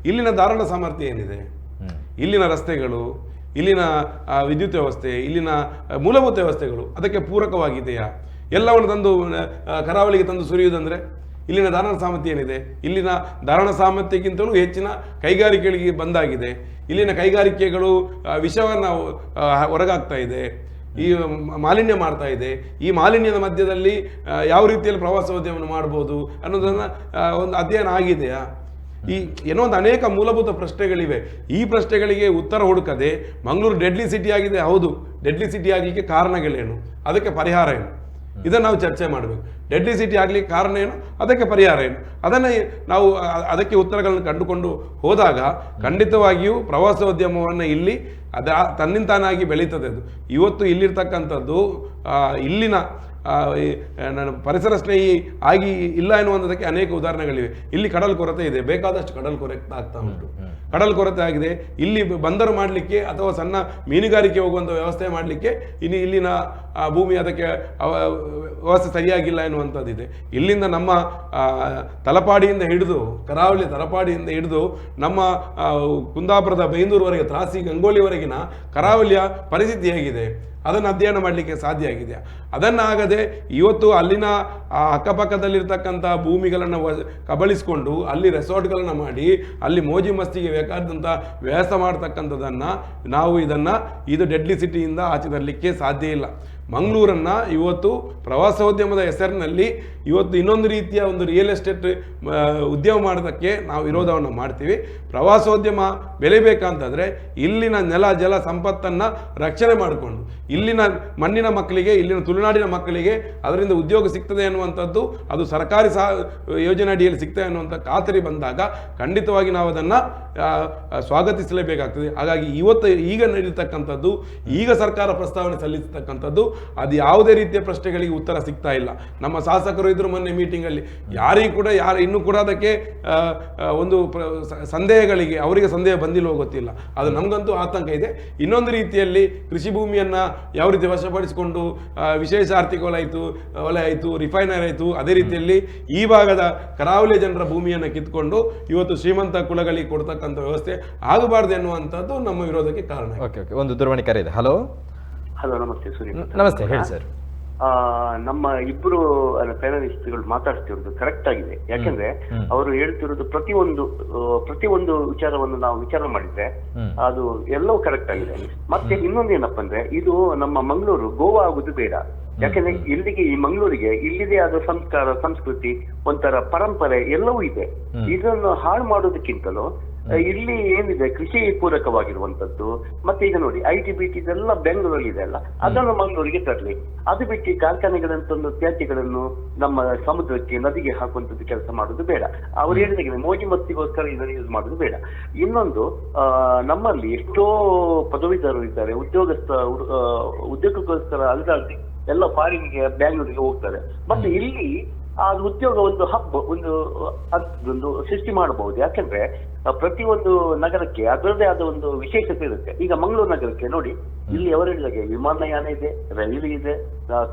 ಇಲ್ಲಿನ ಧಾರಣ ಸಾಮರ್ಥ್ಯ ಏನಿದೆ? ಇಲ್ಲಿನ ರಸ್ತೆಗಳು, ಇಲ್ಲಿನ ವಿದ್ಯುತ್ ವ್ಯವಸ್ಥೆ, ಇಲ್ಲಿನ ಮೂಲಭೂತ ವ್ಯವಸ್ಥೆಗಳು ಅದಕ್ಕೆ ಪೂರಕವಾಗಿದೆಯಾ? ಎಲ್ಲವನ್ನು ತಂದು ಕರಾವಳಿಗೆ ತಂದು ಸುರಿಯುವುದಂದರೆ ಇಲ್ಲಿನ ಧಾರಣ ಸಾಮರ್ಥ್ಯ ಏನಿದೆ? ಇಲ್ಲಿನ ಧಾರಣ ಸಾಮರ್ಥ್ಯಕ್ಕಿಂತಲೂ ಹೆಚ್ಚಿನ ಕೈಗಾರಿಕೆಗಳಿಗೆ ಬಂದಾಗಿದೆ. ಇಲ್ಲಿನ ಕೈಗಾರಿಕೆಗಳು ವಿಷವನ್ನು ಹೊರಗಾಗ್ತಾ ಇದೆ, ಈ ಮಾಲಿನ್ಯ ಮಾಡ್ತಾ ಇದೆ. ಈ ಮಾಲಿನ್ಯದ ಮಧ್ಯದಲ್ಲಿ ಯಾವ ರೀತಿಯಲ್ಲಿ ಪ್ರವಾಸೋದ್ಯಮವನ್ನು ಮಾಡ್ಬೋದು ಅನ್ನೋದನ್ನು ಒಂದು ಅಧ್ಯಯನ ಆಗಿದೆಯಾ? ಏನೋ ಒಂದು ಅನೇಕ ಮೂಲಭೂತ ಪ್ರಶ್ನೆಗಳಿವೆ. ಈ ಪ್ರಶ್ನೆಗಳಿಗೆ ಉತ್ತರ ಹುಡುಕದೆ ಮಂಗಳೂರು ಡೆಡ್ಲಿ ಸಿಟಿ ಆಗಿದೆ. ಹೌದು, ಡೆಡ್ಲಿ ಸಿಟಿ ಆಗಲಿಕ್ಕೆ ಕಾರಣಗಳೇನು, ಅದಕ್ಕೆ ಪರಿಹಾರ ಏನು, ಇದನ್ನು ನಾವು ಚರ್ಚೆ ಮಾಡಬೇಕು. ಡೆಡ್ಲಿ ಸಿಟಿ ಆಗಲಿಕ್ಕೆ ಕಾರಣ ಏನು, ಅದಕ್ಕೆ ಪರಿಹಾರ ಏನು, ಅದನ್ನು ನಾವು ಅದಕ್ಕೆ ಉತ್ತರಗಳನ್ನು ಕಂಡುಕೊಂಡು ಹೋದಾಗ ಖಂಡಿತವಾಗಿಯೂ ಪ್ರವಾಸೋದ್ಯಮವನ್ನು ಇಲ್ಲಿ ತನ್ನಿಂತಾನಾಗಿ ಬೆಳೀತದೆ. ಅದು ಇವತ್ತು ಇಲ್ಲಿರ್ತಕ್ಕಂಥದ್ದು ಇಲ್ಲಿನ ಪರಿಸರ ಸ್ನೇಹಿ ಆಗಿ ಇಲ್ಲ ಎನ್ನುವಂಥದ್ದಕ್ಕೆ ಅನೇಕ ಉದಾಹರಣೆಗಳಿವೆ. ಇಲ್ಲಿ ಕಡಲ್ ಕೊರತೆ ಇದೆ, ಬೇಕಾದಷ್ಟು ಕಡಲ್ ಕೊರತೆ ಆಗ್ತಾ ಉಂಟು. ಕಡಲ್ ಕೊರತೆ ಆಗಿದೆ. ಇಲ್ಲಿ ಬಂದರು ಮಾಡಲಿಕ್ಕೆ ಅಥವಾ ಸಣ್ಣ ಮೀನುಗಾರಿಕೆ ಹೋಗುವಂಥ ವ್ಯವಸ್ಥೆ ಮಾಡಲಿಕ್ಕೆ ಇಲ್ಲಿನ ಭೂಮಿ ಅದಕ್ಕೆ ವ್ಯವಸ್ಥೆ ಸರಿಯಾಗಿಲ್ಲ ಎನ್ನುವಂಥದ್ದಿದೆ. ಇಲ್ಲಿಂದ ನಮ್ಮ ತಲಪಾಡಿಯಿಂದ ಹಿಡಿದು ಕರಾವಳಿ ತಲಪಾಡಿಯಿಂದ ಹಿಡಿದು ನಮ್ಮ ಕುಂದಾಪುರದ ಬೈಂದೂರುವರೆಗೆ, ತ್ರಾಸಿ ಗಂಗೋಳಿವರೆಗಿನ ಕರಾವಳಿಯ ಪರಿಸ್ಥಿತಿ ಹೇಗಿದೆ ಅದನ್ನು ಅಧ್ಯಯನ ಮಾಡಲಿಕ್ಕೆ ಸಾಧ್ಯ ಆಗಿದೆ. ಅದನ್ನಾಗದೆ ಇವತ್ತು ಅಲ್ಲಿನ ಅಕ್ಕಪಕ್ಕದಲ್ಲಿರ್ತಕ್ಕಂಥ ಭೂಮಿಗಳನ್ನು ಕಬಳಿಸಿಕೊಂಡು ಅಲ್ಲಿ ರೆಸಾರ್ಟ್ಗಳನ್ನು ಮಾಡಿ ಅಲ್ಲಿ ಮೋಜಿ ಮಸ್ತಿಗೆ ಬೇಕಾದಂಥ ವ್ಯವಸ್ಥೆ ಮಾಡ್ತಕ್ಕಂಥದ್ದನ್ನು ಇದು ಡೆಡ್ಲಿ ಸಿಟಿಯಿಂದ ಆಚೆ ತರಲಿಕ್ಕೆ ಸಾಧ್ಯ ಇಲ್ಲ. ಮಂಗಳೂರನ್ನು ಇವತ್ತು ಪ್ರವಾಸೋದ್ಯಮದ ಹೆಸರಿನಲ್ಲಿ ಇವತ್ತು ಇನ್ನೊಂದು ರೀತಿಯ ಒಂದು ರಿಯಲ್ ಎಸ್ಟೇಟ್ ಉದ್ಯಮ ಮಾಡೋದಕ್ಕೆ ನಾವು ವಿರೋಧವನ್ನು ಮಾಡ್ತೀವಿ. ಪ್ರವಾಸೋದ್ಯಮ ಬೆಳಿಬೇಕಂತಂದರೆ ಇಲ್ಲಿನ ನೆಲ ಜಲ ಸಂಪತ್ತನ್ನು ರಕ್ಷಣೆ ಮಾಡಿಕೊಂಡು ಇಲ್ಲಿನ ಮಣ್ಣಿನ ಮಕ್ಕಳಿಗೆ, ಇಲ್ಲಿನ ತುಳುನಾಡಿನ ಮಕ್ಕಳಿಗೆ ಅದರಿಂದ ಉದ್ಯೋಗ ಸಿಗ್ತದೆ ಅನ್ನುವಂಥದ್ದು, ಅದು ಸರ್ಕಾರಿ ಯೋಜನೆ ಅಡಿಯಲ್ಲಿ ಸಿಗ್ತದೆ ಅನ್ನುವಂಥ ಖಾತರಿ ಬಂದಾಗ ಖಂಡಿತವಾಗಿ ನಾವು ಅದನ್ನು ಸ್ವಾಗತಿಸಲೇಬೇಕಾಗ್ತದೆ. ಹಾಗಾಗಿ ಈಗ ನಡೀತಕ್ಕಂಥದ್ದು, ಈಗ ಸರ್ಕಾರ ಪ್ರಸ್ತಾವನೆ ಸಲ್ಲಿಸತಕ್ಕಂಥದ್ದು ಅದು ಯಾವುದೇ ರೀತಿಯ ಪ್ರಶ್ನೆಗಳಿಗೆ ಉತ್ತರ ಸಿಗ್ತಾ ಇಲ್ಲ. ನಮ್ಮ ಶಾಸಕರು ಇದ್ರು ಮೊನ್ನೆ ಮೀಟಿಂಗಲ್ಲಿ, ಯಾರಿಗೂ ಕೂಡ ಇನ್ನೂ ಕೂಡ ಅದಕ್ಕೆ ಒಂದು ಸಂದೇಹಗಳಿಗೆ ಅವರಿಗೆ ಸಂದೇಹ ಬಂದಿಲ್ಲವೋ ಗೊತ್ತಿಲ್ಲ. ಅದು ನಮಗಂತೂ ಆತಂಕ ಇದೆ. ಇನ್ನೊಂದು ರೀತಿಯಲ್ಲಿ ಕೃಷಿ ಭೂಮಿಯನ್ನು ಯಾವ ರೀತಿ ವಶಪಡಿಸಿಕೊಂಡು ವಿಶೇಷ ಆರ್ಥಿಕ ವಲಯ ಆಯಿತು, ರಿಫೈನರಿ ಆಯಿತು, ಅದೇ ರೀತಿಯಲ್ಲಿ ಈ ಭಾಗದ ಕರಾವಳಿ ಜನರ ಭೂಮಿಯನ್ನು ಕಿತ್ಕೊಂಡು ಇವತ್ತು ಶ್ರೀಮಂತ ಕುಲಗಳಿಗೆ ಕೊಡ್ತಕ್ಕಂಥ ವ್ಯವಸ್ಥೆ ಆಗಬಾರ್ದು ಎನ್ನುವಂಥದ್ದು ನಮ್ಮ ವಿರೋಧಕ್ಕೆ ಕಾರಣ. ಒಂದು ದೂರವಾಣಿ ಕರೆ ಇದೆ. ಹಲೋ. ನಮಸ್ತೆ ಸೂರ್ಯ. ನಮಸ್ತೆ, ಹೇಳಿ ಸರ್. ನಮ್ಮ ಇಬ್ಬರು ಪ್ಯಾನಲಿಸ್ಟ್ಗಳು ಮಾತಾಡ್ತಿರೋದು ಕರೆಕ್ಟ್ ಆಗಿದೆ. ಯಾಕಂದ್ರೆ ಅವರು ಹೇಳ್ತಿರೋದು ಪ್ರತಿಯೊಂದು ವಿಚಾರವನ್ನು ನಾವು ವಿಚಾರ ಮಾಡಿದ್ರೆ ಅದು ಎಲ್ಲವೂ ಕರೆಕ್ಟ್ ಆಗಿದೆ. ಮತ್ತೆ ಇನ್ನೊಂದೇನಪ್ಪ ಅಂದ್ರೆ, ಇದು ನಮ್ಮ ಮಂಗಳೂರು ಗೋವಾ ಆಗುದು ಬೇಡ. ಯಾಕಂದ್ರೆ ಇಲ್ಲಿಗೆ, ಈ ಮಂಗಳೂರಿಗೆ ಇಲ್ಲಿದೆ ಆದ ಸಂಸ್ಕಾರ, ಸಂಸ್ಕೃತಿ, ಒಂಥರ ಪರಂಪರೆ ಎಲ್ಲವೂ ಇದೆ. ಇದನ್ನು ಹಾಳು ಮಾಡೋದಕ್ಕಿಂತಲೂ ಇಲ್ಲಿ ಏನಿದೆ ಕೃಷಿ ಪೂರಕವಾಗಿರುವಂತದ್ದು, ಮತ್ತೆ ಈಗ ನೋಡಿ IT BT ಇದೆಲ್ಲ ಬೆಂಗಳೂರಲ್ಲಿ ಇದೆ ಅಲ್ಲ, ಅದನ್ನು ಮಂಗಳೂರಿಗೆ ತರಲಿ. ಅದು ಬಿಟ್ಟು ಕಾರ್ಖಾನೆಗಳಂತಂದು ತ್ಯಾಜ್ಯಗಳನ್ನು ನಮ್ಮ ಸಮುದ್ರಕ್ಕೆ, ನದಿಗೆ ಹಾಕುವಂಥದ್ದು ಕೆಲಸ ಮಾಡೋದು ಬೇಡ. ಅವ್ರು ಹೇಳಿದಾಗೆ ಮೋಜಿ ಮಸ್ತಿಗೋಸ್ಕರ ಇದನ್ನು ಯೂಸ್ ಮಾಡೋದು ಬೇಡ. ಇನ್ನೊಂದು, ನಮ್ಮಲ್ಲಿ ಎಷ್ಟೋ ಪದವೀಧರರು ಇದ್ದಾರೆ, ಉದ್ಯೋಗಕ್ಕೋಸ್ಕರ ಅಲ್ದಾಡಿ ಎಲ್ಲ ಫಾರಿನ್ಗೆ, ಬ್ಯಾಂಗ್ಳೂರಿಗೆ ಹೋಗ್ತಾರೆ. ಮತ್ತೆ ಇಲ್ಲಿ ಆ ಉದ್ಯೋಗ ಒಂದು ಒಂದು ಸೃಷ್ಟಿ ಮಾಡಬಹುದು. ಯಾಕಂದ್ರೆ ಪ್ರತಿಯೊಂದು ನಗರಕ್ಕೆ ಅದರದೇ ಆದ ಒಂದು ವಿಶೇಷತೆ ಇರುತ್ತೆ. ಈಗ ಮಂಗಳೂರು ನಗರಕ್ಕೆ ನೋಡಿ, ಇಲ್ಲಿ ಅವರು ಹೇಳಿದಾಗೆ ವಿಮಾನಯಾನ ಇದೆ, ರೈಲು ಇದೆ,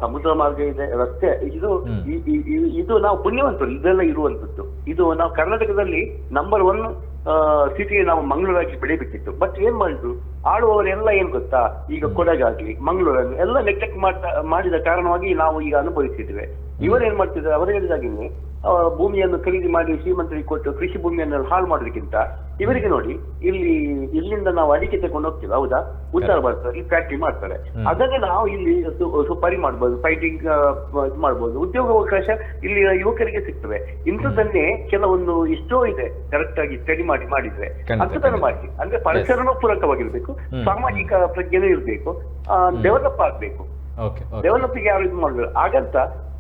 ಸಮುದ್ರ ಮಾರ್ಗ ಇದೆ, ರಸ್ತೆ. ಇದು ನಾವು ಪುಣ್ಯವಂತರು ಇದೆಲ್ಲ ಇರುವಂತದ್ದು. ಇದು ನಾವು ಕರ್ನಾಟಕದಲ್ಲಿ ನಂಬರ್ 1 ಸಿಟಿ ನಾವು ಮಂಗಳೂರಾಗಿ ಬೆಳಿಬೇಕಿತ್ತು. ಬಟ್ ಏನ್ ಮಾಡಿದ್ರು ಆಳುವವರೆಲ್ಲ ಏನ್ ಗೊತ್ತಾ, ಈಗ ಕೊಡಗಾಗ್ಲಿ ಮಂಗಳೂರನ್ನು ಎಲ್ಲ ನೆಗ್ಲೆಕ್ಟ್ ಮಾಡಿದ ಕಾರಣವಾಗಿ ನಾವು ಈಗ ಅನುಭವಿಸಿದ್ದೇವೆ. ಇವರೇನ್ ಮಾಡ್ತಿದ್ದಾರೆ, ಅವರು ಹೇಳಿದಾಗಿನೇ ಭೂಮಿಯನ್ನು ಖರೀದಿ ಮಾಡಿ ಶ್ರೀಮಂತರಿಗೆ ಕೊಟ್ಟು ಕೃಷಿ ಭೂಮಿಯನ್ನು ಹಾಳು ಮಾಡೋದಕ್ಕಿಂತ ಇವರಿಗೆ ನೋಡಿ, ಇಲ್ಲಿಂದ ನಾವು ಅಡಿಕೆ ತಗೊಂಡು ಹೋಗ್ತೀವಿ, ಹೌದಾ, ಉತ್ತರ ಭಾರತದಲ್ಲಿ ಫ್ಯಾಕ್ಟ್ರಿ ಮಾಡ್ತಾರೆ. ಅದನ್ನೇ ನಾವು ಇಲ್ಲಿ ಸುಪಾರಿ ಮಾಡ್ಬೋದು, ಫೈಟಿಂಗ್ ಇದು ಮಾಡ್ಬೋದು, ಉದ್ಯೋಗಾವಕಾಶ ಇಲ್ಲಿ ಯುವಕರಿಗೆ ಸಿಗ್ತವೆ. ಇಂಥದ್ದನ್ನೇ ಕೆಲವೊಂದು ಎಷ್ಟೋ ಇದೆ, ಕರೆಕ್ಟ್ ಆಗಿ ಸ್ಟಡಿ ಮಾಡಿದ್ರೆ ಅಂಥದನ್ನು ಮಾಡಿ. ಅಂದ್ರೆ ಪರಿಸರನೂ ಪೂರಕವಾಗಿರ್ಬೇಕು, ಸಾಮಾಜಿಕ ಪ್ರಜ್ಞೆನೂ ಇರ್ಬೇಕು, ಡೆವಲಪ್ ಆಗ್ಬೇಕು. ಡೆವಲಪ್ಗೆ ಯಾರು ಇದು ಮಾಡಬೇಕು. ಹಾಗಂತ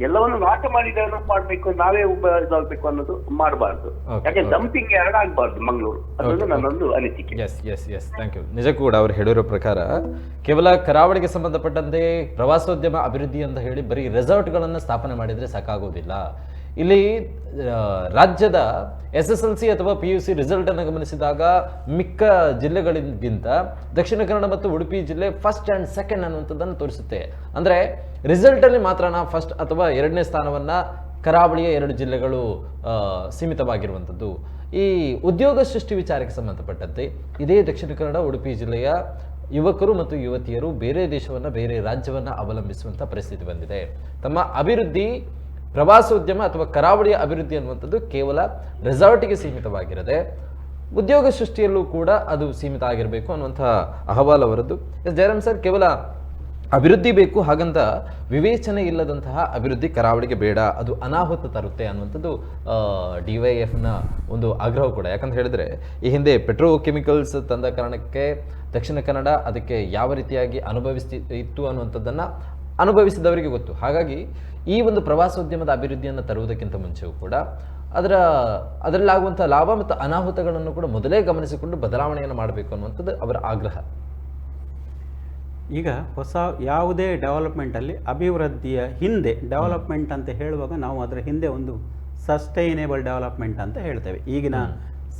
ಎಲ್ಲವನ್ನು ನಾಶ ಮಾಡಿ ಡೆವಲಪ್ ಮಾಡ್ಬೇಕು, ನಾವೇ ಇದಾಗಬೇಕು ಅನ್ನೋದು ಮಾಡಬಾರ್ದು. ಯಾಕೆ ಡಂಪಿಂಗ್ ಎರಡಾಗಬಾರ್ದು ಮಂಗಳೂರು, ಅದೊಂದು ನನ್ನೊಂದು ಅನಿಸಿಕೆ. ನಿಜಕ್ಕೂ ಕೂಡ ಅವ್ರು ಹೇಳಿರೋ ಪ್ರಕಾರ ಕೇವಲ ಕರಾವಳಿಗೆ ಸಂಬಂಧಪಟ್ಟಂತೆ ಪ್ರವಾಸೋದ್ಯಮ ಅಭಿವೃದ್ಧಿ ಅಂತ ಹೇಳಿ ಬರೀ ರೆಸಾರ್ಟ್ಗಳನ್ನು ಸ್ಥಾಪನೆ ಮಾಡಿದ್ರೆ ಸಾಕಾಗೋದಿಲ್ಲ. ಇಲ್ಲಿ ರಾಜ್ಯದ SSLC ಅಥವಾ PUC ರಿಸಲ್ಟ್ ಅನ್ನು ಗಮನಿಸಿದಾಗ ಮಿಕ್ಕ ಜಿಲ್ಲೆಗಳಿಗಿಂತ ದಕ್ಷಿಣ ಕನ್ನಡ ಮತ್ತು ಉಡುಪಿ ಜಿಲ್ಲೆ ಫಸ್ಟ್ ಆ್ಯಂಡ್ ಸೆಕೆಂಡ್ ಅನ್ನುವಂಥದ್ದನ್ನು ತೋರಿಸುತ್ತೆ. ಅಂದರೆ ರಿಸಲ್ಟಲ್ಲಿ ಮಾತ್ರನ ಫಸ್ಟ್ ಅಥವಾ 2ನೇ ಸ್ಥಾನವನ್ನು ಕರಾವಳಿಯ 2 ಜಿಲ್ಲೆಗಳು ಸೀಮಿತವಾಗಿರುವಂಥದ್ದು. ಈ ಉದ್ಯೋಗ ಸೃಷ್ಟಿ ವಿಚಾರಕ್ಕೆ ಸಂಬಂಧಪಟ್ಟಂತೆ ಇದೇ ದಕ್ಷಿಣ ಕನ್ನಡ ಉಡುಪಿ ಜಿಲ್ಲೆಯ ಯುವಕರು ಮತ್ತು ಯುವತಿಯರು ಬೇರೆ ದೇಶವನ್ನು ಬೇರೆ ರಾಜ್ಯವನ್ನು ಅವಲಂಬಿಸುವಂಥ ಪರಿಸ್ಥಿತಿ ಬಂದಿದೆ. ತಮ್ಮ ಅಭಿವೃದ್ಧಿ ಪ್ರವಾಸೋದ್ಯಮ ಅಥವಾ ಕರಾವಳಿಯ ಅಭಿವೃದ್ಧಿ ಅನ್ನುವಂಥದ್ದು ಕೇವಲ ರೆಸಾರ್ಟಿಗೆ ಸೀಮಿತವಾಗಿರದೆ ಉದ್ಯೋಗ ಸೃಷ್ಟಿಯಲ್ಲೂ ಕೂಡ ಅದು ಸೀಮಿತ ಆಗಿರಬೇಕು ಅನ್ನುವಂಥ ಅಹವಾಲ್ ಅವರದ್ದು. ಜಯರಾಮ್ ಸರ್, ಕೇವಲ ಅಭಿವೃದ್ಧಿ ಬೇಕು ಹಾಗಂತ ವಿವೇಚನೆ ಇಲ್ಲದಂತಹ ಅಭಿವೃದ್ಧಿ ಕರಾವಳಿಗೆ ಬೇಡ, ಅದು ಅನಾಹುತ ತರುತ್ತೆ ಅನ್ನುವಂಥದ್ದು DYFನ ಒಂದು ಆಗ್ರಹ ಕೂಡ. ಯಾಕಂತ ಹೇಳಿದ್ರೆ ಈ ಹಿಂದೆ ಪೆಟ್ರೋಕೆಮಿಕಲ್ಸ್ ತಂದ ಕಾರಣಕ್ಕೆ ದಕ್ಷಿಣ ಕನ್ನಡ ಅದಕ್ಕೆ ಯಾವ ರೀತಿಯಾಗಿ ಇತ್ತು ಅನ್ನುವಂಥದ್ದನ್ನು ಅನುಭವಿಸಿದವರಿಗೆ ಗೊತ್ತು. ಹಾಗಾಗಿ ಈ ಒಂದು ಪ್ರವಾಸೋದ್ಯಮದ ಅಭಿವೃದ್ಧಿಯನ್ನು ತರುವುದಕ್ಕಿಂತ ಮುಂಚೆಯೂ ಕೂಡ ಅದರಲ್ಲಾಗುವಂಥ ಲಾಭ ಮತ್ತು ಅನಾಹುತಗಳನ್ನು ಕೂಡ ಮೊದಲೇ ಗಮನಿಸಿಕೊಂಡು ಬದಲಾವಣೆಯನ್ನು ಮಾಡಬೇಕು ಅನ್ನುವಂಥದ್ದು ಅವರ ಆಗ್ರಹ. ಈಗ ಹೊಸ ಯಾವುದೇ ಡೆವಲಪ್ಮೆಂಟಲ್ಲಿ ಅಭಿವೃದ್ಧಿಯ ಹಿಂದೆ ಡೆವಲಪ್ಮೆಂಟ್ ಅಂತ ಹೇಳುವಾಗ ನಾವು ಅದರ ಹಿಂದೆ ಒಂದು ಸಸ್ಟೈನೇಬಲ್ ಡೆವಲಪ್ಮೆಂಟ್ ಅಂತ ಹೇಳ್ತೇವೆ. ಈಗಿನ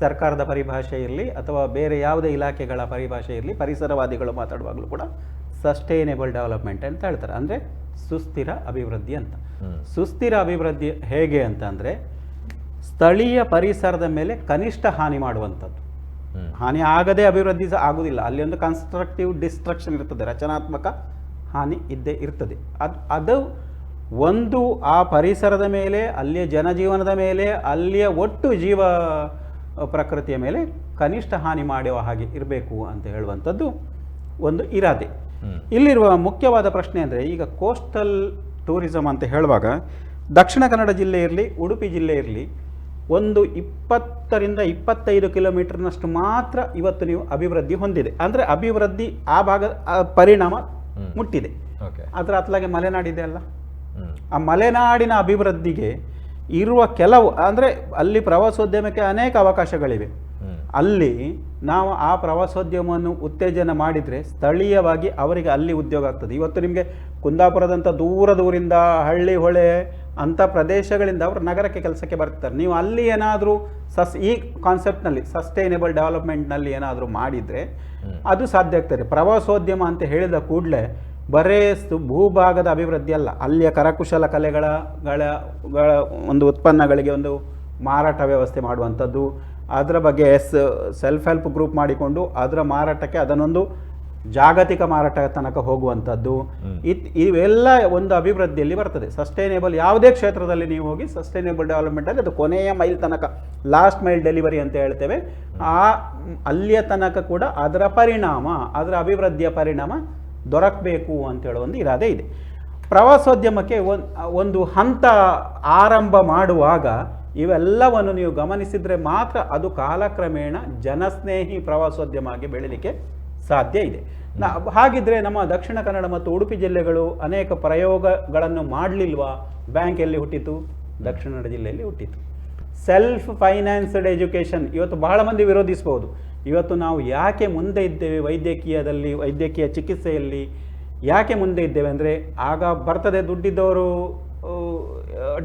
ಸರ್ಕಾರದ ಪರಿಭಾಷೆ ಇರಲಿ ಅಥವಾ ಬೇರೆ ಯಾವುದೇ ಇಲಾಖೆಗಳ ಪರಿಭಾಷೆ ಇರಲಿ, ಪರಿಸರವಾದಿಗಳು ಮಾತಾಡುವಾಗಲೂ ಕೂಡ ಸಸ್ಟೈನೇಬಲ್ ಡೆವಲಪ್ಮೆಂಟ್ ಅಂತ ಹೇಳ್ತಾರೆ. ಅಂದರೆ ಸುಸ್ಥಿರ ಅಭಿವೃದ್ಧಿ ಅಂತ. ಸುಸ್ಥಿರ ಅಭಿವೃದ್ಧಿ ಹೇಗೆ ಅಂತ ಅಂದರೆ ಸ್ಥಳೀಯ ಪರಿಸರದ ಮೇಲೆ ಕನಿಷ್ಠ ಹಾನಿ ಮಾಡುವಂಥದ್ದು. ಹಾನಿ ಆಗದೆ ಅಭಿವೃದ್ಧಿ ಆಗುವುದಿಲ್ಲ. ಅಲ್ಲಿ ಒಂದು ಕನ್ಸ್ಟ್ರಕ್ಟಿವ್ ಡಿಸ್ಟ್ರಕ್ಷನ್ ಇರ್ತದೆ, ರಚನಾತ್ಮಕ ಹಾನಿ ಇದ್ದೇ ಇರ್ತದೆ. ಅದು ಒಂದು ಆ ಪರಿಸರದ ಮೇಲೆ, ಅಲ್ಲಿಯ ಜನಜೀವನದ ಮೇಲೆ, ಅಲ್ಲಿಯ ಒಟ್ಟು ಜೀವ ಪ್ರಕೃತಿಯ ಮೇಲೆ ಕನಿಷ್ಠ ಹಾನಿ ಮಾಡುವ ಹಾಗೆ ಇರಬೇಕು ಅಂತ ಹೇಳುವಂಥದ್ದು ಒಂದು ಇರಾದೆ. ಇಲ್ಲಿರುವ ಮುಖ್ಯವಾದ ಪ್ರಶ್ನೆ ಅಂದರೆ, ಈಗ ಕೋಸ್ಟಲ್ ಟೂರಿಸಮ್ ಅಂತ ಹೇಳುವಾಗ ದಕ್ಷಿಣ ಕನ್ನಡ ಜಿಲ್ಲೆ ಇರಲಿ, ಉಡುಪಿ ಜಿಲ್ಲೆ ಇರಲಿ, ಒಂದು 20 to 25 ಕಿಲೋಮೀಟರ್ನಷ್ಟು ಮಾತ್ರ ಇವತ್ತು ನೀವು ಅಭಿವೃದ್ಧಿ ಹೊಂದಿದೆ. ಅಂದರೆ ಅಭಿವೃದ್ಧಿ ಆ ಭಾಗ ಪರಿಣಾಮ ಮುಟ್ಟಿದೆ. ಅದರ ಅತ್ಲಾಗೆ ಮಲೆನಾಡಿದೆ ಅಲ್ಲ, ಆ ಮಲೆನಾಡಿನ ಅಭಿವೃದ್ಧಿಗೆ ಇರುವ ಕೆಲವು, ಅಂದರೆ ಅಲ್ಲಿ ಪ್ರವಾಸೋದ್ಯಮಕ್ಕೆ ಅನೇಕ ಅವಕಾಶಗಳಿವೆ. ಅಲ್ಲಿ ನಾವು ಆ ಪ್ರವಾಸೋದ್ಯಮವನ್ನು ಉತ್ತೇಜನ ಮಾಡಿದರೆ ಸ್ಥಳೀಯವಾಗಿ ಅವರಿಗೆ ಅಲ್ಲಿ ಉದ್ಯೋಗ ಆಗ್ತದೆ. ಇವತ್ತು ನಿಮಗೆ ಕುಂದಾಪುರದಂಥ ದೂರದಿಂದ ಹಳ್ಳಿ ಹೊಳೆ ಅಂಥ ಪ್ರದೇಶಗಳಿಂದ ಅವರು ನಗರಕ್ಕೆ ಕೆಲಸಕ್ಕೆ ಬರ್ತಾರೆ. ನೀವು ಅಲ್ಲಿ ಏನಾದರೂ ಈ ಕಾನ್ಸೆಪ್ಟ್ನಲ್ಲಿ ಸಸ್ಟೈನೇಬಲ್ ಡೆವಲಪ್ಮೆಂಟ್ನಲ್ಲಿ ಏನಾದರೂ ಮಾಡಿದರೆ ಅದು ಸಾಧ್ಯ ಆಗ್ತದೆ. ಪ್ರವಾಸೋದ್ಯಮ ಅಂತ ಹೇಳಿದ ಕೂಡಲೇ ಬರೇ ಭೂಭಾಗದ ಅಭಿವೃದ್ಧಿ ಅಲ್ಲ, ಅಲ್ಲಿಯ ಕರಕುಶಲ ಕಲೆಗಳ ಒಂದು ಉತ್ಪನ್ನಗಳಿಗೆ ಒಂದು ಮಾರಾಟ ವ್ಯವಸ್ಥೆ ಮಾಡುವಂಥದ್ದು, ಅದರ ಬಗ್ಗೆ ಸೆಲ್ಫ್ ಹೆಲ್ಪ್ ಗ್ರೂಪ್ ಮಾಡಿಕೊಂಡು ಅದರ ಮಾರಾಟಕ್ಕೆ ಅದನ್ನೊಂದು ಜಾಗತಿಕ ಮಾರಾಟ ತನಕ ಹೋಗುವಂಥದ್ದು, ಇವೆಲ್ಲ ಒಂದು ಅಭಿವೃದ್ಧಿಯಲ್ಲಿ ಬರ್ತದೆ. ಸಸ್ಟೈನೇಬಲ್ ಯಾವುದೇ ಕ್ಷೇತ್ರದಲ್ಲಿ ನೀವು ಹೋಗಿ ಸಸ್ಟೈನೇಬಲ್ ಡೆವಲಪ್ಮೆಂಟಲ್ಲಿ ಅದು ಕೊನೆಯ ಮೈಲ್ ತನಕ, ಲಾಸ್ಟ್ ಮೈಲ್ ಡೆಲಿವರಿ ಅಂತ ಹೇಳ್ತೇವೆ, ಅಲ್ಲಿಯ ತನಕ ಕೂಡ ಅದರ ಪರಿಣಾಮ, ಅದರ ಅಭಿವೃದ್ಧಿಯ ಪರಿಣಾಮ ದೊರಕಬೇಕು ಅಂತೇಳೋ ಒಂದು ಇರಾದೆ ಇದೆ. ಪ್ರವಾಸೋದ್ಯಮಕ್ಕೆ ಒಂದು ಹಂತ ಆರಂಭ ಮಾಡುವಾಗ ಇವೆಲ್ಲವನ್ನು ನೀವು ಗಮನಿಸಿದರೆ ಮಾತ್ರ ಅದು ಕಾಲಕ್ರಮೇಣ ಜನಸ್ನೇಹಿ ಪ್ರವಾಸೋದ್ಯಮ ಆಗಿ ಬೆಳೀಲಿಕ್ಕೆ ಸಾಧ್ಯ ಇದೆ. ಹಾಗಿದ್ರೆ ನಮ್ಮ ದಕ್ಷಿಣ ಕನ್ನಡ ಮತ್ತು ಉಡುಪಿ ಜಿಲ್ಲೆಗಳು ಅನೇಕ ಪ್ರಯೋಗಗಳನ್ನು ಮಾಡಲಿಲ್ವಾ? ಬ್ಯಾಂಕ್ ಎಲ್ಲಿ ಹುಟ್ಟಿತು? ದಕ್ಷಿಣ ಕನ್ನಡ ಜಿಲ್ಲೆಯಲ್ಲಿ ಹುಟ್ಟಿತು. ಸೆಲ್ಫ್ ಫೈನಾನ್ಸ್ಡ್ ಎಜುಕೇಷನ್ ಇವತ್ತು ಬಹಳ ಮಂದಿ ವಿರೋಧಿಸಬಹುದು. ಇವತ್ತು ನಾವು ಯಾಕೆ ಮುಂದೆ ಇದ್ದೇವೆ ವೈದ್ಯಕೀಯದಲ್ಲಿ, ವೈದ್ಯಕೀಯ ಚಿಕಿತ್ಸೆಯಲ್ಲಿ ಯಾಕೆ ಮುಂದೆ ಇದ್ದೇವೆ ಅಂದರೆ, ಆಗ ಬರ್ತದೆ ದುಡ್ಡಿದ್ದವರು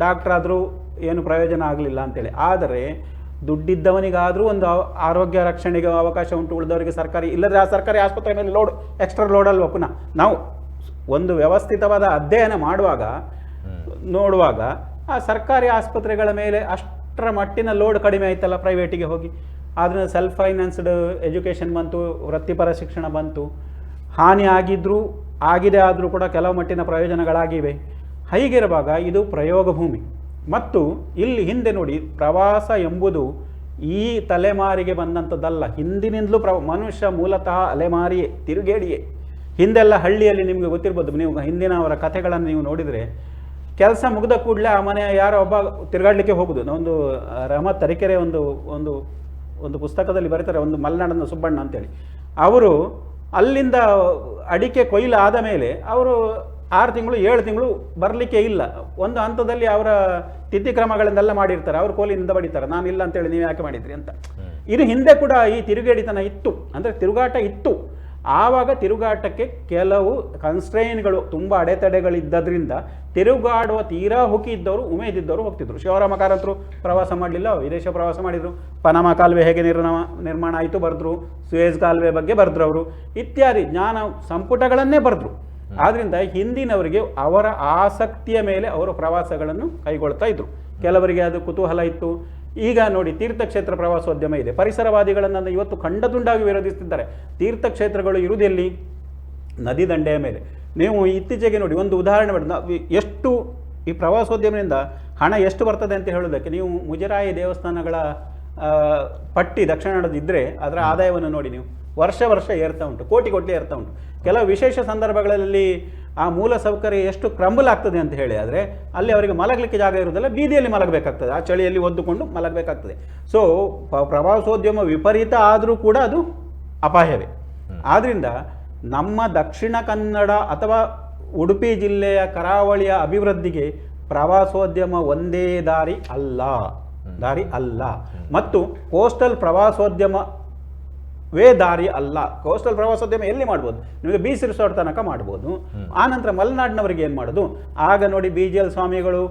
ಡಾಕ್ಟರ್ ಆದರೂ ಏನು ಪ್ರಯೋಜನ ಆಗಲಿಲ್ಲ ಅಂತೇಳಿ. ಆದರೆ ದುಡ್ಡಿದ್ದವನಿಗಾದರೂ ಒಂದು ಆರೋಗ್ಯ ರಕ್ಷಣೆಗೆ ಅವಕಾಶ ಉಂಟು, ಉಳಿದವರಿಗೆ ಸರ್ಕಾರಿ, ಇಲ್ಲದ್ರೆ ಆ ಸರ್ಕಾರಿ ಆಸ್ಪತ್ರೆ ಮೇಲೆ ಲೋಡ್, ಎಕ್ಸ್ಟ್ರಾ ಲೋಡ್ ಅಲ್ವ. ಪುನಃ ನಾವು ಒಂದು ವ್ಯವಸ್ಥಿತವಾದ ಅಧ್ಯಯನ ನೋಡುವಾಗ ಆ ಸರ್ಕಾರಿ ಆಸ್ಪತ್ರೆಗಳ ಮೇಲೆ ಅಷ್ಟರ ಮಟ್ಟಿನ ಲೋಡ್ ಕಡಿಮೆ ಆಯ್ತಲ್ಲ ಪ್ರೈವೇಟಿಗೆ ಹೋಗಿ. ಆದ್ದರಿಂದ ಸೆಲ್ಫ್ ಫೈನಾನ್ಸ್ಡ್ ಎಜುಕೇಷನ್ ಬಂತು, ವೃತ್ತಿಪರ ಶಿಕ್ಷಣ ಬಂತು. ಹಾನಿ ಆಗಿದೆ ಆದರೂ ಕೂಡ ಕೆಲವು ಮಟ್ಟಿನ ಪ್ರಯೋಜನಗಳಾಗಿವೆ. ಹೀಗಿರುವಾಗ ಇದು ಪ್ರಯೋಗ ಭೂಮಿ. ಮತ್ತು ಇಲ್ಲಿ ಹಿಂದೆ ನೋಡಿ, ಪ್ರವಾಸ ಎಂಬುದು ಈ ತಲೆಮಾರಿಗೆ ಬಂದಂಥದ್ದಲ್ಲ, ಹಿಂದಿನಿಂದಲೂ ಮನುಷ್ಯ ಮೂಲತಃ ಅಲೆಮಾರಿಯೇ, ತಿರುಗೇಡಿಯೇ. ಹಿಂದೆಲ್ಲ ಹಳ್ಳಿಯಲ್ಲಿ ನಿಮಗೆ ಗೊತ್ತಿರ್ಬೋದು, ನೀವು ಹಿಂದಿನವರ ಕಥೆಗಳನ್ನು ನೀವು ನೋಡಿದರೆ, ಕೆಲಸ ಮುಗಿದ ಕೂಡಲೇ ಆ ಮನೆ ಯಾರೋ ಒಬ್ಬ ತಿರುಗಾಡಲಿಕ್ಕೆ ಹೋಗುದು. ಒಂದು ರಹಮತ್ ತರೀಕೆರೆ ಒಂದು ಪುಸ್ತಕದಲ್ಲಿ ಬರೀತಾರೆ, ಒಂದು ಮಲೆನಾಡಿನ ಸುಬ್ಬಣ್ಣ ಅಂತೇಳಿ. ಅವರು ಅಲ್ಲಿಂದ ಅಡಿಕೆ ಕೊಯ್ಲು ಆದ ಮೇಲೆ ಅವರು 6 ತಿಂಗಳು 7 ತಿಂಗಳು ಬರಲಿಕ್ಕೆ ಇಲ್ಲ. ಒಂದು ಹಂತದಲ್ಲಿ ಅವರ ತಿಥಿಕ್ರಮಗಳನ್ನೆಲ್ಲ ಮಾಡಿರ್ತಾರೆ, ಅವರು ಕೋಲಿನಿಂದ ಬಡಿತಾರೆ, ನಾನು ಇಲ್ಲ ಅಂತೇಳಿ ನೀವು ಯಾಕೆ ಮಾಡಿದ್ರಿ ಅಂತ. ಇದು ಹಿಂದೆ ಕೂಡ ಈ ತಿರುಗೇಡಿತನ ಇತ್ತು, ಅಂದರೆ ತಿರುಗಾಟ ಇತ್ತು. ಆವಾಗ ತಿರುಗಾಟಕ್ಕೆ ಕೆಲವು ಕನ್ಸ್ಟ್ರೈನ್ಗಳು, ತುಂಬ ಅಡೆತಡೆಗಳಿದ್ದರಿಂದ ತಿರುಗಾಡುವ ತೀರಾ ಹುಕ್ಕಿ ಇದ್ದವರು, ಉಮೇದಿದ್ದವರು ಹೋಗ್ತಿದ್ರು. ಶಿವರಾಮ ಕಾರಂತರು ಪ್ರವಾಸ ಮಾಡಲಿಲ್ಲ, ವಿದೇಶ ಪ್ರವಾಸ ಮಾಡಿದರು. ಪನಾಮ ಕಾಲುವೆ ಹೇಗೆ ನಿರ್ಮಾಣ ಆಯಿತು ಬರೆದ್ರು, ಸುಯೇಜ್ ಕಾಲುವೆ ಬಗ್ಗೆ ಬರೆದ್ರು ಅವರು, ಇತ್ಯಾದಿ ಜ್ಞಾನ ಸಂಪುಟಗಳನ್ನೇ ಬರೆದ್ರು. ಆದ್ದರಿಂದ ಹಿಂದಿನವರಿಗೆ ಅವರ ಆಸಕ್ತಿಯ ಮೇಲೆ ಅವರು ಪ್ರವಾಸಗಳನ್ನು ಕೈಗೊಳ್ತಾ ಇದ್ರು. ಕೆಲವರಿಗೆ ಅದು ಕುತೂಹಲ ಇತ್ತು, ಈಗ ನೋಡಿ ತೀರ್ಥಕ್ಷೇತ್ರ ಪ್ರವಾಸೋದ್ಯಮ ಇದೆ, ಪರಿಸರವಾದಿಗಳನ್ನು ಇವತ್ತು ಖಂಡತುಂಡಾಗಿ ವಿರೋಧಿಸುತ್ತಿದ್ದಾರೆ. ತೀರ್ಥಕ್ಷೇತ್ರಗಳು ಇರುವುದೆಲ್ಲಿ? ನದಿ ದಂಡೆಯ ಮೇಲೆ. ನೀವು ಇತ್ತೀಚೆಗೆ ನೋಡಿ ಒಂದು ಉದಾಹರಣೆ ಮಾಡಿ, ಎಷ್ಟು ಈ ಪ್ರವಾಸೋದ್ಯಮದಿಂದ ಹಣ ಎಷ್ಟು ಬರ್ತದೆ ಅಂತ ಹೇಳೋದಕ್ಕೆ ನೀವು ಮುಜರಾಯಿ ದೇವಸ್ಥಾನಗಳ ಪಟ್ಟಿ ದಕ್ಷಿಣ ಕನ್ನಡದ ಇದ್ದರೆ ಅದರ ಆದಾಯವನ್ನು ನೋಡಿ, ನೀವು ವರ್ಷ ಏರ್ತಾ ಉಂಟು, ಕೋಟಿ ಏರ್ತಾ ಉಂಟು. ಕೆಲವು ವಿಶೇಷ ಸಂದರ್ಭಗಳಲ್ಲಿ ಆ ಮೂಲ ಸೌಕರ್ಯ ಎಷ್ಟು ಕ್ರಂಬಲ್ ಆಗ್ತದೆ ಅಂತ ಹೇಳಿ ಆದರೆ ಅಲ್ಲಿ ಅವರಿಗೆ ಮಲಗಲಿಕ್ಕೆ ಜಾಗ ಇರುವುದಿಲ್ಲ, ಬೀದಿಯಲ್ಲಿ ಮಲಗಬೇಕಾಗ್ತದೆ, ಆ ಚಳಿಯಲ್ಲಿ ಒದ್ದುಕೊಂಡು ಮಲಗಬೇಕಾಗ್ತದೆ. ಸೊ ಪ್ರವಾಸೋದ್ಯಮ ವಿಪರೀತ ಆದರೂ ಕೂಡ ಅದು ಅಪಾಯವೇ. ಆದ್ದರಿಂದ ನಮ್ಮ ದಕ್ಷಿಣ ಕನ್ನಡ ಅಥವಾ ಉಡುಪಿ ಜಿಲ್ಲೆಯ ಕರಾವಳಿಯ ಅಭಿವೃದ್ಧಿಗೆ ಪ್ರವಾಸೋದ್ಯಮ ಒಂದೇ ದಾರಿ ಅಲ್ಲ. ಮತ್ತು ಕೋಸ್ಟಲ್ ಪ್ರವಾಸೋದ್ಯಮವೇ ದಾರಿ ಅಲ್ಲ. ಕೋಸ್ಟಲ್ ಪ್ರವಾಸೋದ್ಯಮ ಎಲ್ಲಿ ಮಾಡ್ಬೋದು? ನಿಮಗೆ ಬೀಚ್ ರಿಸಾರ್ಟ್ ತನಕ ಮಾಡ್ಬೋದು. ಆನಂತರ ಮಲೆನಾಡಿನವರಿಗೆ ಏನು ಮಾಡೋದು? ಆಗ ನೋಡಿ BGL ಸ್ವಾಮಿಗಳು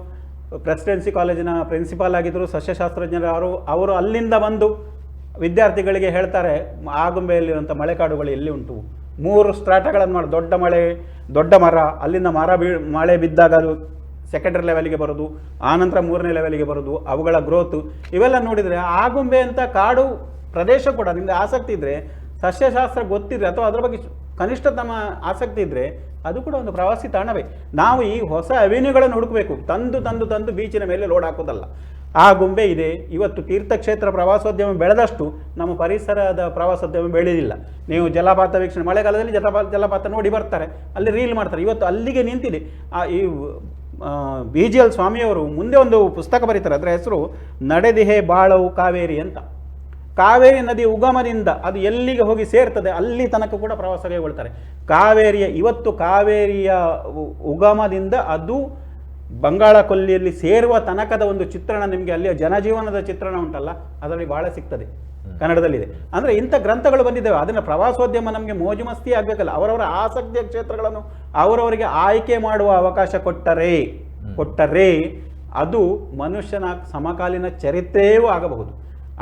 ಪ್ರೆಸಿಡೆನ್ಸಿ ಕಾಲೇಜಿನ ಪ್ರಿನ್ಸಿಪಾಲ್ ಆಗಿದ್ದರು, ಸಸ್ಯಶಾಸ್ತ್ರಜ್ಞರು. ಅವರು ಅಲ್ಲಿಂದ ಬಂದು ವಿದ್ಯಾರ್ಥಿಗಳಿಗೆ ಹೇಳ್ತಾರೆ, ಆಗುಂಬೆಯಲ್ಲಿರುವಂಥ ಮಳೆಕಾಡುಗಳು ಎಲ್ಲಿ ಉಂಟು, 3 ಸ್ಟ್ರಾಟಗಳನ್ನು ಮಾಡಿ, ದೊಡ್ಡ ಮರ, ಅಲ್ಲಿಂದ ಮಳೆ ಬಿದ್ದಾಗ ಅದು ಸೆಕೆಂಡರಿ ಲೆವೆಲ್ಗೆ ಬರೋದು, ಆನಂತರ 3ನೇ ಲೆವೆಲ್ಗೆ ಬರೋದು, ಅವುಗಳ ಗ್ರೋತು ಇವೆಲ್ಲ ನೋಡಿದರೆ ಆಗುಂಬೆ ಅಂತ ಕಾಡು ಪ್ರದೇಶ ಕೂಡ ನಿಮಗೆ ಆಸಕ್ತಿ ಇದ್ದರೆ, ಸಸ್ಯಶಾಸ್ತ್ರ ಗೊತ್ತಿದ್ರೆ ಅಥವಾ ಅದರ ಬಗ್ಗೆ ಕನಿಷ್ಠ ತಮ್ಮ ಆಸಕ್ತಿ ಇದ್ದರೆ ಅದು ಕೂಡ ಒಂದು ಪ್ರವಾಸಿ ತಾಣವೇ. ನಾವು ಈ ಹೊಸ ಅವೆನ್ಯೂಗಳನ್ನು ಹುಡುಕಬೇಕು, ತಂದು ಬೀಚಿನ ಮೇಲೆ ಲೋಡ್ ಹಾಕೋದಲ್ಲ. ಆಗುಂಬೆ ಇದೆ. ಇವತ್ತು ತೀರ್ಥಕ್ಷೇತ್ರ ಪ್ರವಾಸೋದ್ಯಮ ಬೆಳೆದಷ್ಟು ನಮ್ಮ ಪರಿಸರದ ಪ್ರವಾಸೋದ್ಯಮ ಬೆಳೆದಿಲ್ಲ. ನೀವು ಜಲಪಾತ ವೀಕ್ಷಣೆ, ಮಳೆಗಾಲದಲ್ಲಿ ಜಲಪಾತ ನೋಡಿ ಬರ್ತಾರೆ, ಅಲ್ಲಿ ರೀಲ್ ಮಾಡ್ತಾರೆ. ಇವತ್ತು ಅಲ್ಲಿಗೆ ನಿಂತಿದೆ. ಈ BGL ಸ್ವಾಮಿಯವರು ಮುಂದೆ ಒಂದು ಪುಸ್ತಕ ಬರೀತಾರೆ, ಅದರ ಹೆಸರು ನಡೆದಿಹೆ ಬಾಳವು ಕಾವೇರಿ ಅಂತ. ಕಾವೇರಿ ನದಿ ಉಗಮದಿಂದ ಅದು ಎಲ್ಲಿಗೆ ಹೋಗಿ ಸೇರ್ತದೆ ಅಲ್ಲಿ ತನಕ ಕೂಡ ಪ್ರವಾಸ ಕೈಗೊಳ್ತಾರೆ. ಕಾವೇರಿಯ ಉಗಮದಿಂದ ಅದು ಬಂಗಾಳ ಕೊಲ್ಲಿಯಲ್ಲಿ ಸೇರುವ ತನಕದ ಒಂದು ಚಿತ್ರಣ ನಿಮಗೆ ಅಲ್ಲಿಯ ಜನಜೀವನದ ಚಿತ್ರಣ ಉಂಟಲ್ಲ, ಅದರಲ್ಲಿ ಭಾಳ ಸಿಗ್ತದೆ, ಕನ್ನಡದಲ್ಲಿದೆ. ಅಂದರೆ ಇಂಥ ಗ್ರಂಥಗಳು ಬಂದಿದ್ದಾವೆ. ಅದನ್ನು ಪ್ರವಾಸೋದ್ಯಮ ನಮಗೆ ಮೋಜು ಮಸ್ತಿ ಆಗಬೇಕಲ್ಲ, ಅವರವರ ಆಸಕ್ತಿಯ ಕ್ಷೇತ್ರಗಳನ್ನು ಅವರವರಿಗೆ ಆಯ್ಕೆ ಮಾಡುವ ಅವಕಾಶ ಕೊಟ್ಟರೆ ಅದು ಮನುಷ್ಯನ ಸಮಕಾಲೀನ ಚರಿತ್ರೆಯೂ ಆಗಬಹುದು.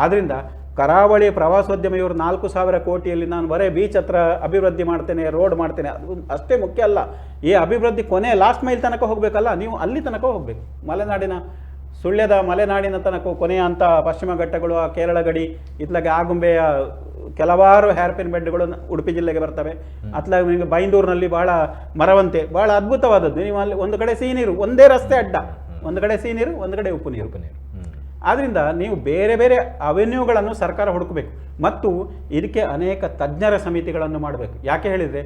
ಆದ್ದರಿಂದ ಕರಾವಳಿ ಪ್ರವಾಸೋದ್ಯಮ ಇವರು 4,000 ಕೋಟಿಯಲ್ಲಿ ನಾನು ಬರೇ ಬೀಚ್ ಹತ್ರ ಅಭಿವೃದ್ಧಿ ಮಾಡ್ತೇನೆ, ರೋಡ್ ಮಾಡ್ತೇನೆ, ಅದು ಅಷ್ಟೇ ಮುಖ್ಯ ಅಲ್ಲ. ಈ ಅಭಿವೃದ್ಧಿ ಕೊನೆ ಲಾಸ್ಟ್ ಮೈಲ್ ತನಕ ಹೋಗಬೇಕಲ್ಲ, ನೀವು ಅಲ್ಲಿ ತನಕ ಹೋಗಬೇಕು. ಸುಳ್ಯದ ಮಲೆನಾಡಿನ ತನಕ ಕೊನೆಯ ಅಂತ ಪಶ್ಚಿಮ ಘಟ್ಟಗಳು, ಆ ಕೇರಳ ಗಡಿ, ಇತ್ಲಾಗೆ ಆಗುಂಬೆಯ ಕೆಲವಾರು ಹೇರ್ಪಿನ್ ಬೆಡ್ಗಳು ಉಡುಪಿ ಜಿಲ್ಲೆಗೆ ಬರ್ತವೆ. ಅತ್ಲಾಗ ನಿಮಗೆ ಬೈಂದೂರಿನಲ್ಲಿ ಬಹಳ ಮರವಂತೆ, ಬಹಳ ಅದ್ಭುತವಾದದ್ದು. ನೀವು ಅಲ್ಲಿ ಒಂದು ಕಡೆ ಸಿಹಿ ನೀರು, ಒಂದೇ ರಸ್ತೆ ಅಡ್ಡ, ಒಂದು ಕಡೆ ಸಿಹಿ ನೀರು, ಒಂದು ಕಡೆ ಉಪ್ಪು ನೀರು. ಆದ್ದರಿಂದ ನೀವು ಬೇರೆ ಬೇರೆ ಅವೆನ್ಯೂಗಳನ್ನು ಸರ್ಕಾರ ಹುಡುಕಬೇಕು ಮತ್ತು ಇದಕ್ಕೆ ಅನೇಕ ತಜ್ಞರ ಸಮಿತಿಗಳನ್ನು ಮಾಡಬೇಕು. ಯಾಕೆ ಹೇಳಿದರೆ,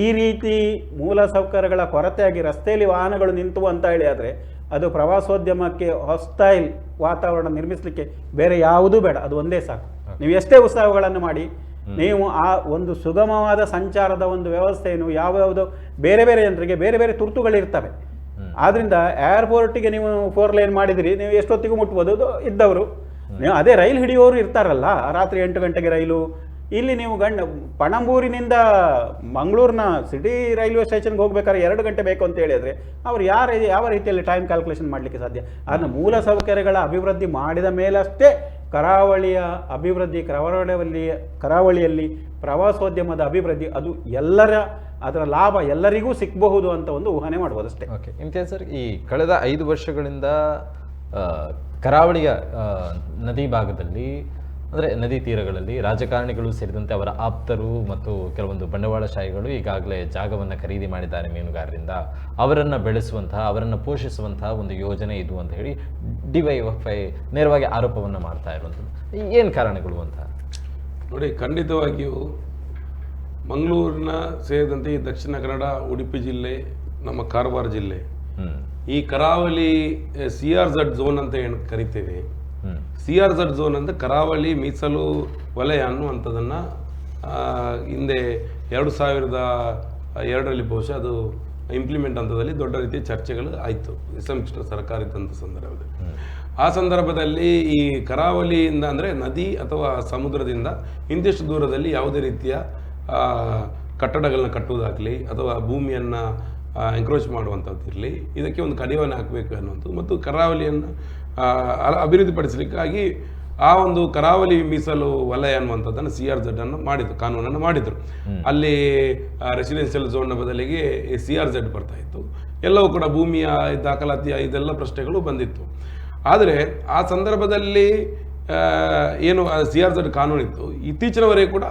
ಈ ರೀತಿ ಮೂಲ ಸೌಕರ್ಯಗಳ ಕೊರತೆಯಾಗಿ ರಸ್ತೆಯಲ್ಲಿ ವಾಹನಗಳು ನಿಂತು ಅಂತ ಹೇಳಿ ಆದರೆ ಅದು ಪ್ರವಾಸೋದ್ಯಮಕ್ಕೆ ಹಾಸ್ಟೈಲ್ ವಾತಾವರಣ ನಿರ್ಮಿಸಲಿಕ್ಕೆ ಬೇರೆ ಯಾವುದೂ ಬೇಡ, ಅದು ಒಂದೇ ಸಾಕು. ನೀವು ಎಷ್ಟೇ ಉತ್ಸವಗಳನ್ನು ಮಾಡಿ, ನೀವು ಆ ಒಂದು ಸುಗಮವಾದ ಸಂಚಾರದ ಒಂದು ವ್ಯವಸ್ಥೆಯನ್ನು ಯಾವ್ಯಾವುದೋ ಬೇರೆ ಬೇರೆ ಜನರಿಗೆ ಬೇರೆ ಬೇರೆ ತುರ್ತುಗಳಿರ್ತವೆ. ಆದ್ದರಿಂದ ಏರ್ಪೋರ್ಟಿಗೆ ನೀವು 4 ಲೈನ್ ಮಾಡಿದಿರಿ, ನೀವು ಎಷ್ಟೊತ್ತಿಗೂ ಮುಟ್ಬೋದು ಇದ್ದವರು. ನೀವು ಅದೇ ರೈಲು ಹಿಡಿಯೋರು ಇರ್ತಾರಲ್ಲ, ರಾತ್ರಿ 8 ಗಂಟೆಗೆ ರೈಲು. ಇಲ್ಲಿ ನೀವು ಪಣಂಬೂರಿನಿಂದ ಮಂಗಳೂರಿನ ಸಿಟಿ ರೈಲ್ವೆ ಸ್ಟೇಷನ್ಗೆ ಹೋಗ್ಬೇಕಾದ್ರೆ 2 ಗಂಟೆ ಬೇಕು ಅಂತ ಹೇಳಿದರೆ ಅವರು ಯಾವ ರೀತಿಯಲ್ಲಿ ಟೈಮ್ ಕ್ಯಾಲ್ಕುಲೇಷನ್ ಮಾಡಲಿಕ್ಕೆ ಸಾಧ್ಯ? ಅದನ್ನು ಮೂಲ ಸೌಕರ್ಯಗಳ ಅಭಿವೃದ್ಧಿ ಮಾಡಿದ ಮೇಲಷ್ಟೇ ಕರಾವಳಿಯ ಅಭಿವೃದ್ಧಿ, ಕರಾವಳಿಯಲ್ಲಿ ಪ್ರವಾಸೋದ್ಯಮದ ಅಭಿವೃದ್ಧಿ ಅದು ಅದರ ಲಾಭ ಎಲ್ಲರಿಗೂ ಸಿಕ್ಕಬಹುದು ಅಂತ ಒಂದು ಊಹನೆ ಮಾಡ್ಬೋದು ಅಷ್ಟೇ. ಓಕೆ, ಇಮ್ತಿಯಾಜ್ ಸರ್, ಈ ಕಳೆದ 5 ವರ್ಷಗಳಿಂದ ಕರಾವಳಿಯ ನದಿ ಭಾಗದಲ್ಲಿ, ಅಂದರೆ ನದಿ ತೀರಗಳಲ್ಲಿ ರಾಜಕಾರಣಿಗಳು ಸೇರಿದಂತೆ ಅವರ ಆಪ್ತರು ಮತ್ತು ಕೆಲವೊಂದು ಬಂಡವಾಳಶಾಹಿಗಳು ಈಗಾಗಲೇ ಜಾಗವನ್ನು ಖರೀದಿ ಮಾಡಿದ್ದಾರೆ ಮೀನುಗಾರರಿಂದ. ಅವರನ್ನು ಬೆಳೆಸುವಂತಹ, ಅವರನ್ನು ಪೋಷಿಸುವಂತಹ ಒಂದು ಯೋಜನೆ ಇದು ಅಂತ ಹೇಳಿ DYFI ನೇರವಾಗಿ ಆರೋಪವನ್ನು ಮಾಡ್ತಾ ಇರುವಂಥದ್ದು. ಏನು ಕಾರಣಗಳು ಅಂತ ನೋಡಿ, ಖಂಡಿತವಾಗಿಯೂ ಮಂಗಳೂರಿನ ಸೇರಿದಂತೆ ಈ ದಕ್ಷಿಣ ಕನ್ನಡ, ಉಡುಪಿ ಜಿಲ್ಲೆ, ನಮ್ಮ ಕಾರವಾರ ಜಿಲ್ಲೆ, ಈ ಕರಾವಳಿ CRZ ಝೋನ್ ಅಂತ ಏನು ಕರಿತೇವೆ, CRZ ಝೋನ್ ಅಂದರೆ ಕರಾವಳಿ ಮೀಸಲು ವಲಯ ಅನ್ನುವಂಥದ್ದನ್ನು ಹಿಂದೆ 2002ರಲ್ಲಿ ಬಹುಶಃ ಅದು ಇಂಪ್ಲಿಮೆಂಟ್ ಹಂತದಲ್ಲಿ ದೊಡ್ಡ ರೀತಿಯ ಚರ್ಚೆಗಳು ಆಯಿತು ಸಮ್ಮಿಶ್ರ ಸರ್ಕಾರ ಇದ್ದಂಥ ಸಂದರ್ಭದಲ್ಲಿ. ಆ ಸಂದರ್ಭದಲ್ಲಿ ಈ ಕರಾವಳಿಯಿಂದ ಅಂದರೆ ನದಿ ಅಥವಾ ಸಮುದ್ರದಿಂದ ಇಂತಿಷ್ಟು ದೂರದಲ್ಲಿ ಯಾವುದೇ ರೀತಿಯ ಕಟ್ಟಡಗಳನ್ನ ಕಟ್ಟುವುದಾಗಲಿ ಅಥವಾ ಭೂಮಿಯನ್ನು ಎಂಕ್ರೋಚ್ ಮಾಡುವಂಥದ್ದು ಇರಲಿ, ಇದಕ್ಕೆ ಒಂದು ಕಡಿವಾಣ ಹಾಕಬೇಕು ಅನ್ನುವಂಥದ್ದು ಮತ್ತು ಕರಾವಳಿಯನ್ನು ಅಭಿವೃದ್ಧಿಪಡಿಸಲಿಕ್ಕಾಗಿ ಆ ಒಂದು ಕರಾವಳಿ ಮೀಸಲು ವಲಯ ಅನ್ನುವಂಥದ್ದನ್ನು CRZ ಅನ್ನು ಮಾಡಿದ್ರು, ಕಾನೂನನ್ನು ಮಾಡಿದರು. ಅಲ್ಲಿ ರೆಸಿಡೆನ್ಷಿಯಲ್ ಝೋನ್ನ ಬದಲಿಗೆ CRZ ಬರ್ತಾ ಇತ್ತು. ಎಲ್ಲವೂ ಕೂಡ ಭೂಮಿಯ ದಾಖಲಾತಿಯ ಇದೆಲ್ಲ ಪ್ರಶ್ನೆಗಳು ಬಂದಿತ್ತು. ಆದರೆ ಆ ಸಂದರ್ಭದಲ್ಲಿ ಏನು CRZ ಕಾನೂನಿತ್ತು, ಇತ್ತೀಚಿನವರೆಗೆ ಕೂಡ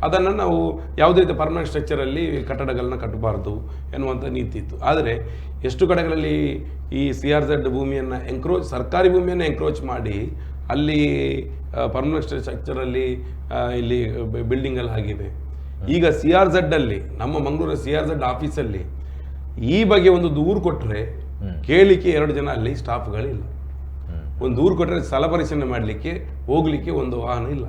ಅದನ್ನು ನಾವು ಯಾವುದೇ ರೀತಿಯ ಪರ್ಮನೆಂಟ್ ಸ್ಟ್ರಕ್ಚರಲ್ಲಿ ಕಟ್ಟಡಗಳನ್ನ ಕಟ್ಟಬಾರ್ದು ಎನ್ನುವಂಥ ನೀತಿ ಇತ್ತು. ಆದರೆ ಎಷ್ಟು ಕಡೆಗಳಲ್ಲಿ ಈ CRZ ಭೂಮಿಯನ್ನು ಸರ್ಕಾರಿ ಭೂಮಿಯನ್ನು ಎಂಕ್ರೋಚ್ ಮಾಡಿ ಅಲ್ಲಿ ಪರ್ಮನೆಂಟ್ ಸ್ಟ್ರಕ್ಚರಲ್ಲಿ ಇಲ್ಲಿ ಬಿಲ್ಡಿಂಗಲ್ಲಿ ಆಗಿದೆ. ಈಗ CRZ ಅಲ್ಲಿ, ನಮ್ಮ ಮಂಗಳೂರು CRZ ಆಫೀಸಲ್ಲಿ ಈ ಬಗ್ಗೆ ಒಂದು ದೂರು ಕೊಟ್ಟರೆ ಕೇಳಲಿಕ್ಕೆ 2 ಜನ ಅಲ್ಲಿ ಸ್ಟಾಫ್ಗಳಿಲ್ಲ. ಒಂದು ದೂರು ಕೊಟ್ಟರೆ ಸ್ಥಳ ಪರಿಶೀಲನೆ ಮಾಡಲಿಕ್ಕೆ ಹೋಗಲಿಕ್ಕೆ ಒಂದು ವಾಹನ ಇಲ್ಲ.